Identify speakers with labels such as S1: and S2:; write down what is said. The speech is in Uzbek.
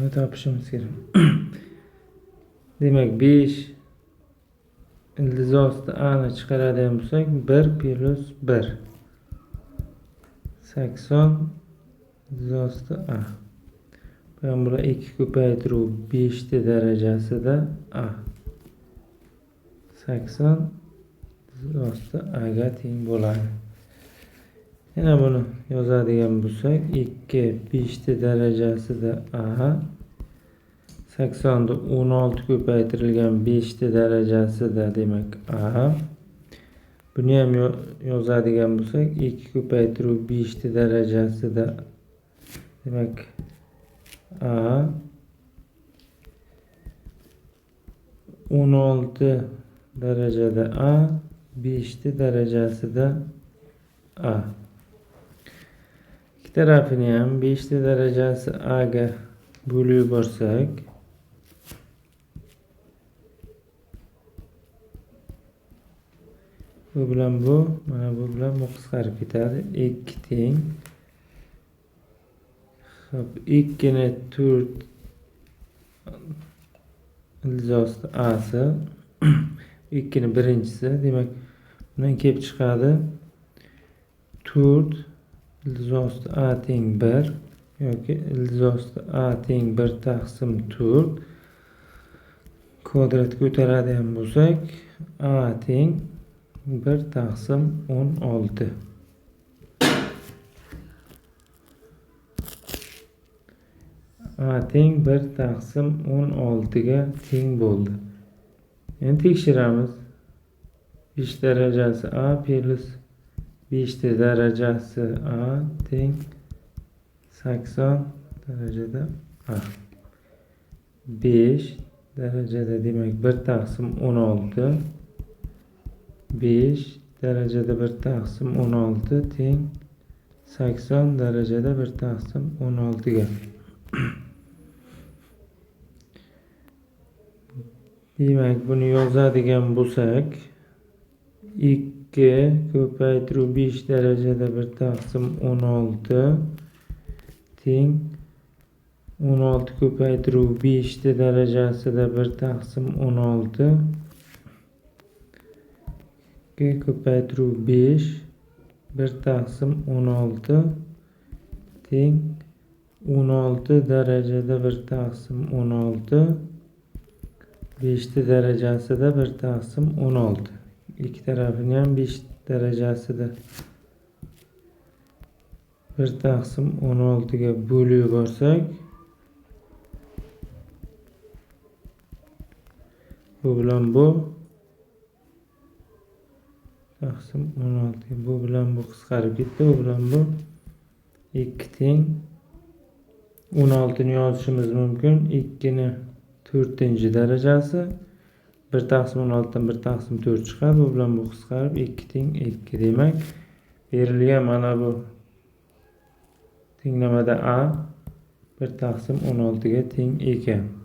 S1: Bunu topishimiz kerak. Demak 5 ildiz osti a ni chiqaradigan bo'lsak 1 plus 1 80 ildiz osti a. Ben burada 2 ko'paytiruv 5 darajasida a. 80 ildiz osti a ga teng bo'ladi. Yana buni yozadigan bo'lsak 2 5 darajasida a. 80 da 16 ko'paytirilgan 5 darajasida demak a. Buni ham yozadigan bo'lsak 2 ko'paytiruv 5 darajasida demak a. 16 darajada a, 5 darajasida a. İki tarafını ham 5 darajasi a ga bo'lib yuborsak bu bilan bu, mana bu bilan bu qisqarib ketadi. 2 teng. Xo'p, 2 ni 4 ildiz osti a'si 2 ni birinchisi, demak bundan kelib chiqadi 4 ildiz osti a teng 1 yoki ildiz osti a teng 1 taqsim 4 kvadrat ko'taradigan bo'lsak a teng 1 taqsim 16. A teng 1 taqsim 16 ga teng bo'ldi. Endi tekshiramiz. 5 darajasi a plus 5 darajasi a teng 80 darajada a. 5 darajada demak 1 taqsim 16. 5 darajada 1 taqsim 16 teng 80 darajada 1 taqsim 16 ga. Demak buni yozadigan bo'lsak 2 ko'paytiruv 5 darajada 1 taqsim 16 teng 16 ko'paytiruv 5 darajasida 1 taqsim 16 2 ko'paytiruv 5 1 taqsim 16 teng 16 darajada 1 taqsim 16 5 darajasida 1 taqsim 16. İki tarafını ham 5 darajasida 1 taqsim 16 ga bo'lib yuborsak bu bilan bu taqsim 16, bu bilan bu qisqarib ketdi, bu bilan bu 2 teng 16 ni yozishimiz mumkin. 2 ni 4-darajasi 1 taqsim 16 dan 1 taqsim 4 chiqadi. Bu bilan bu qisqarib 2 teng 2 demak berilgan mana bu tenglamada a 1 taqsim 16 ga teng ekan.